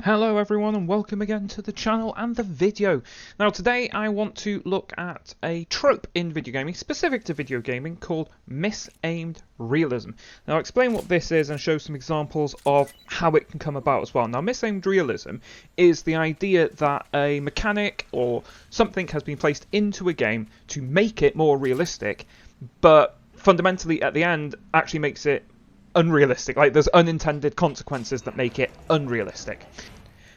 Hello everyone and welcome again to the channel and the video. Now today I want to look at a trope in video gaming, specific to video gaming, called Misaimed Realism. Now I'll explain what this is and show some examples of how it can come about as well. Now Misaimed Realism is the idea that a mechanic or something has been placed into a game to make it more realistic, but fundamentally at the end actually makes it unrealistic. Like there's unintended consequences that make it unrealistic.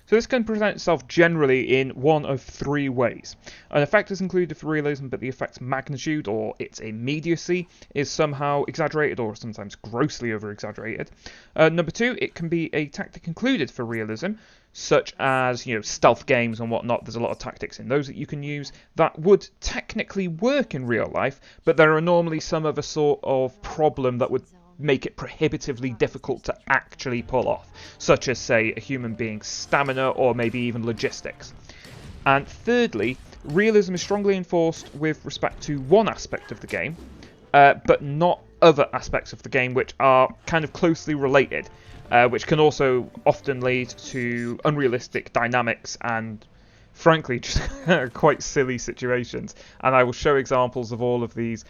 So this can present itself generally in one of three ways. An effect is included for realism, but the effect's magnitude or its immediacy is somehow exaggerated or sometimes grossly over-exaggerated. Number two, it can be a tactic included for realism, such as stealth games and whatnot. There's a lot of tactics in those that you can use that would technically work in real life, but there are normally some other sort of problem that would make it prohibitively difficult to actually pull off, such as, say, a human being's stamina or maybe even logistics. And thirdly, realism is strongly enforced with respect to one aspect of the game, but not other aspects of the game which are kind of closely related, which can also often lead to unrealistic dynamics and frankly just quite silly situations. And I will show examples of all of these.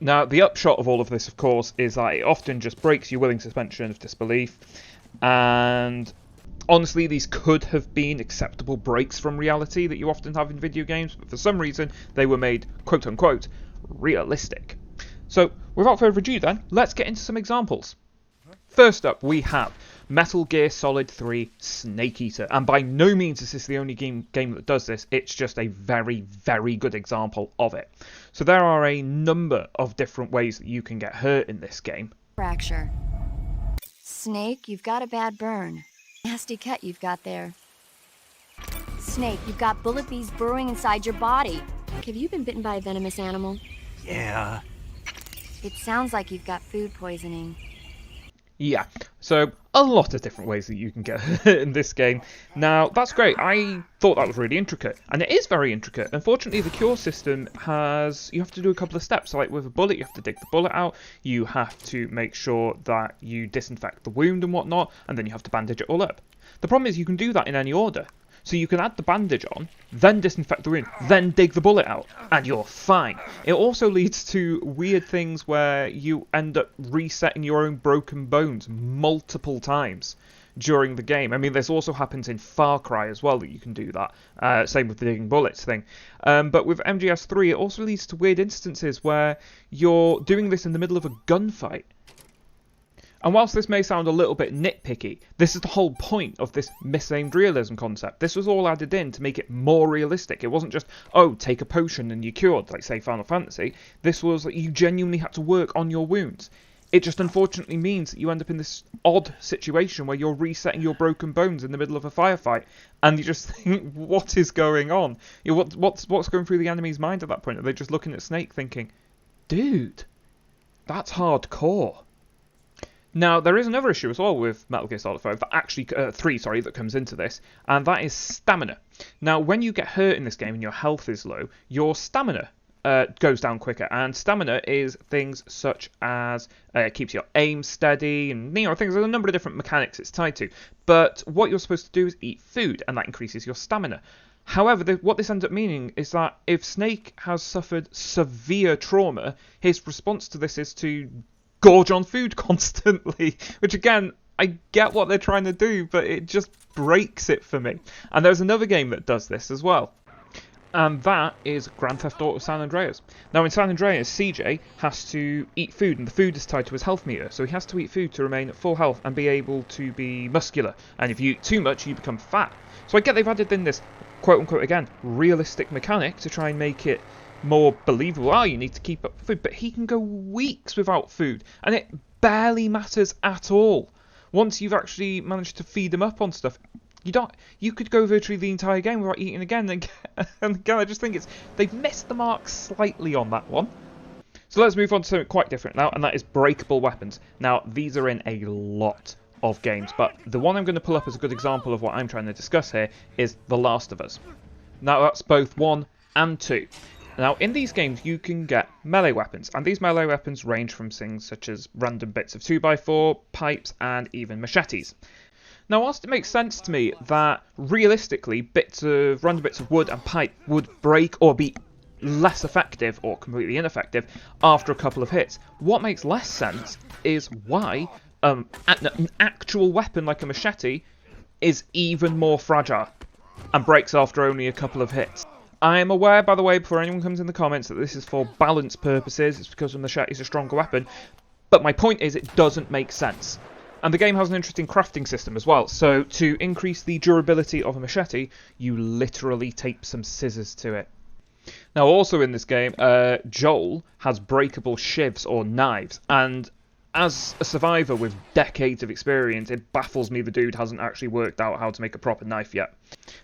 Now, the upshot of all of this, of course, is that it often just breaks your willing suspension of disbelief, and honestly, these could have been acceptable breaks from reality that you often have in video games, but for some reason, they were made, quote-unquote, realistic. So, without further ado then, let's get into some examples. First up, we have Metal Gear Solid 3 Snake Eater, and by no means is this the only game that does this, it's just a very, very good example of it. So there are a number of different ways that you can get hurt in this game. Fracture. Snake, you've got a bad burn. Nasty cut you've got there. Snake, you've got bullet bees burrowing inside your body. Have you been bitten by a venomous animal? Yeah. It sounds like you've got food poisoning. Yeah, so a lot of different ways that you can get hurt in this game. Now, that's great. I thought that was really intricate, and it is very intricate. Unfortunately, the cure system you have to do a couple of steps. Like with a bullet, you have to dig the bullet out, you have to make sure that you disinfect the wound and whatnot, and then you have to bandage it all up. The problem is you can do that in any order. So you can add the bandage on, then disinfect the wound, then dig the bullet out, and you're fine. It also leads to weird things where you end up resetting your own broken bones multiple times during the game. I mean, this also happens in Far Cry as well, that you can do that. Same with the digging bullets thing. But with MGS3, it also leads to weird instances where you're doing this in the middle of a gunfight. And whilst this may sound a little bit nitpicky, this is the whole point of this misaimed realism concept. This was all added in to make it more realistic. It wasn't just, oh, take a potion and you're cured, like say Final Fantasy. This was that you genuinely had to work on your wounds. It just unfortunately means that you end up in this odd situation where you're resetting your broken bones in the middle of a firefight, and you just think, what is going on? What's going through the enemy's mind at that point? Are they just looking at Snake thinking, dude, that's hardcore? Now, there is another issue as well with Metal Gear Solid 5, that comes into this, and that is stamina. Now, when you get hurt in this game and your health is low, your stamina goes down quicker, and stamina is things such as it keeps your aim steady, and there's a number of different mechanics it's tied to. But what you're supposed to do is eat food, and that increases your stamina. However, what this ends up meaning is that if Snake has suffered severe trauma, his response to this is to gorge on food constantly, which again, I get what they're trying to do, but it just breaks it for me. And there's another game that does this as well, and that is Grand Theft Auto San Andreas. Now in San Andreas, CJ has to eat food, and the food is tied to his health meter, so he has to eat food to remain at full health and be able to be muscular, and if you eat too much, you become fat. So I get they've added in this, quote-unquote, again, realistic mechanic to try and make it more believable. You need to keep up with food, but he can go weeks without food, and it barely matters at all. Once you've actually managed to feed him up on stuff, you could go virtually the entire game without eating again. And again, I just think they've missed the mark slightly on that one. So let's move on to something quite different now, and that is breakable weapons. Now, these are in a lot of games, but the one I'm going to pull up as a good example of what I'm trying to discuss here is The Last of Us. Now, that's both 1 and 2. Now, in these games, you can get melee weapons, and these melee weapons range from things such as random bits of 2x4, pipes, and even machetes. Now, whilst it makes sense to me that realistically random bits of wood and pipe would break or be less effective or completely ineffective after a couple of hits, what makes less sense is why an actual weapon like a machete is even more fragile and breaks after only a couple of hits. I am aware, by the way, before anyone comes in the comments, that this is for balance purposes. It's because the machete is a stronger weapon. But my point is, it doesn't make sense. And the game has an interesting crafting system as well. So to increase the durability of a machete, you literally tape some scissors to it. Now, also in this game, Joel has breakable shivs or knives. And as a survivor with decades of experience, it baffles me the dude hasn't actually worked out how to make a proper knife yet.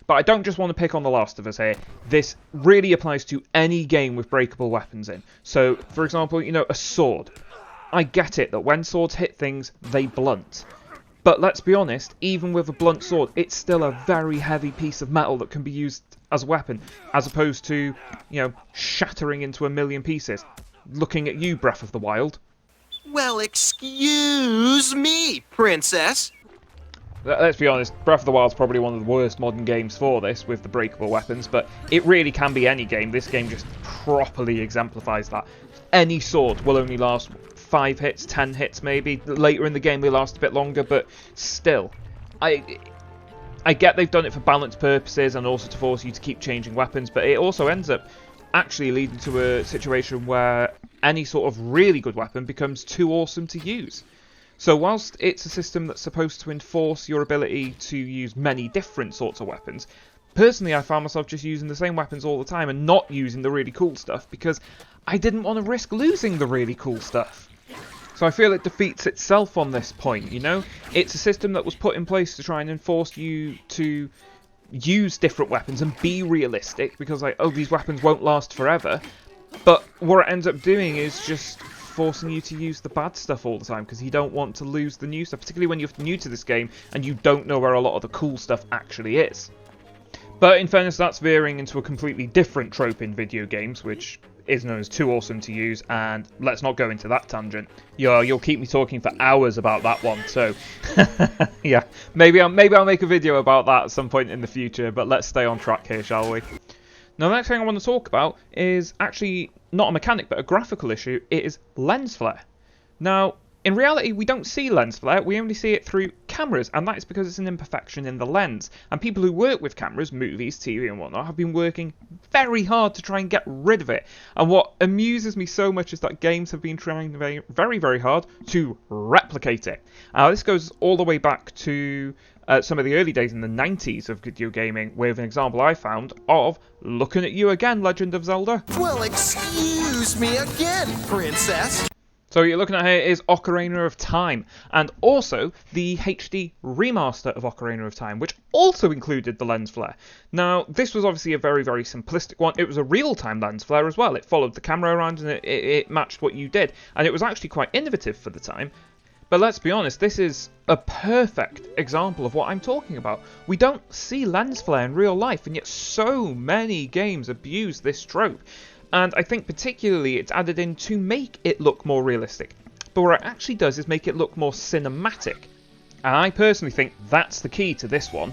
But I don't just want to pick on The Last of Us here. This really applies to any game with breakable weapons in. So, for example, you know, a sword. I get it that when swords hit things, they blunt. But let's be honest, even with a blunt sword, it's still a very heavy piece of metal that can be used as a weapon, as opposed to, you know, shattering into a million pieces. Looking at you, Breath of the Wild. Well, excuse me, princess. Let's be honest, Breath of the Wild's probably one of the worst modern games for this, with the breakable weapons, but it really can be any game. This game just properly exemplifies that. Any sword will only last 5 hits, 10 hits maybe. Later in the game they last a bit longer, but still. I get they've done it for balance purposes and also to force you to keep changing weapons, but it also ends up actually leading to a situation where any sort of really good weapon becomes too awesome to use. So whilst it's a system that's supposed to enforce your ability to use many different sorts of weapons, personally I found myself just using the same weapons all the time and not using the really cool stuff because I didn't want to risk losing the really cool stuff. So I feel it defeats itself on this point, you know? It's a system that was put in place to try and enforce you to use different weapons and be realistic because, like, oh, these weapons won't last forever. But what it ends up doing is just forcing you to use the bad stuff all the time because you don't want to lose the new stuff, particularly when you're new to this game and you don't know where a lot of the cool stuff actually is. But in fairness, that's veering into a completely different trope in video games, which is known as too awesome to use, and let's not go into that tangent. You'll keep me talking for hours about that one, so yeah, maybe I'll make a video about that at some point in the future, but let's stay on track here, shall we? Now, the next thing I want to talk about is actually not a mechanic, but a graphical issue. It is lens flare. Now, in reality, we don't see lens flare, we only see it through cameras, and that is because it's an imperfection in the lens. And people who work with cameras, movies, TV and whatnot, have been working very hard to try and get rid of it. And what amuses me so much is that games have been trying very, very, very hard to replicate it. This goes all the way back to some of the early days in the 90s of video gaming, with an example I found of Looking at You Again, Legend of Zelda. Well, excuse me again, princess. So what you're looking at here is Ocarina of Time, and also the HD remaster of Ocarina of Time, which also included the lens flare. Now, this was obviously a very, very simplistic one. It was a real-time lens flare as well. It followed the camera around and it matched what you did, and it was actually quite innovative for the time. But let's be honest, this is a perfect example of what I'm talking about. We don't see lens flare in real life, and yet so many games abuse this trope. And I think particularly it's added in to make it look more realistic. But what it actually does is make it look more cinematic. And I personally think that's the key to this one.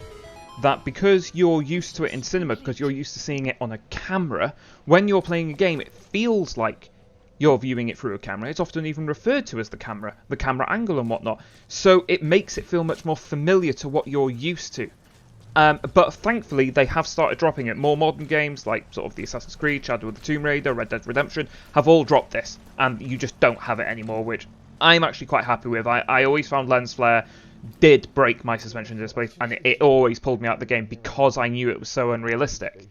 That because you're used to it in cinema, because you're used to seeing it on a camera, when you're playing a game, it feels like you're viewing it through a camera. It's often even referred to as the camera angle and whatnot. So it makes it feel much more familiar to what you're used to. But thankfully, they have started dropping it. More modern games, like sort of the Assassin's Creed, Shadow of the Tomb Raider, Red Dead Redemption, have all dropped this. And you just don't have it anymore, which I'm actually quite happy with. I always found lens flare did break my suspension disbelief, and it always pulled me out of the game because I knew it was so unrealistic.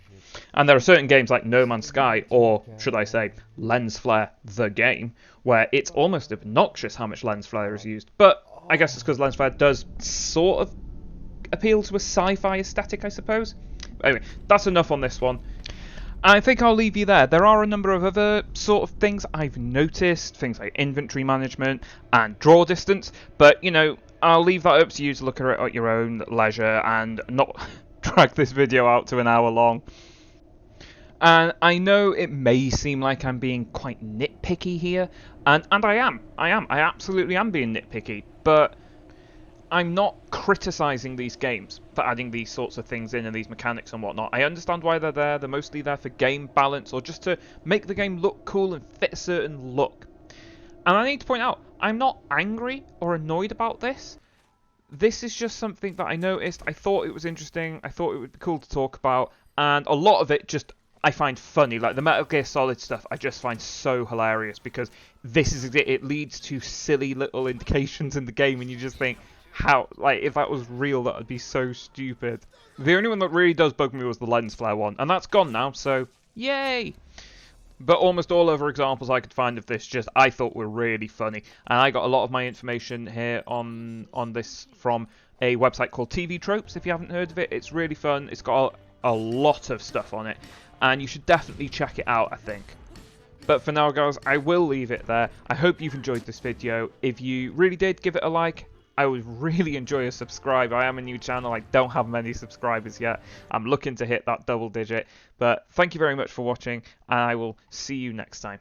And there are certain games like No Man's Sky, or should I say, Lens Flare, the game, where it's almost obnoxious how much lens flare is used. But I guess it's because lens flare does sort of appeal to a sci-fi aesthetic, I suppose. Anyway, that's enough on this one. I think I'll leave you there. There are a number of other sort of things I've noticed, things like inventory management and draw distance, but, you know, I'll leave that up to you to look at it at your own leisure and not drag this video out to an hour long. And I know it may seem like I'm being quite nitpicky here, and I am. I absolutely am being nitpicky, but I'm not criticising these games for adding these sorts of things in and these mechanics and whatnot. I understand why they're there. They're mostly there for game balance or just to make the game look cool and fit a certain look. And I need to point out, I'm not angry or annoyed about this. This is just something that I noticed. I thought it was interesting. I thought it would be cool to talk about. And a lot of it just I find funny. Like the Metal Gear Solid stuff I just find so hilarious because this is it leads to silly little indications in the game and you just think, how, like, if that was real, that would be so stupid. The only one that really does bug me was the lens flare one, and that's gone now, so yay! But almost all other examples I could find of this just I thought were really funny, and I got a lot of my information here on this from a website called TV Tropes. If you haven't heard of it, it's really fun. It's got a lot of stuff on it, and you should definitely check it out, I think. But for now, guys, I will leave it there. I hope you've enjoyed this video. If you really did, give it a like. I would really enjoy a subscribe. I am a new channel. I don't have many subscribers yet. I'm looking to hit that double digit. But thank you very much for watching, and I will see you next time.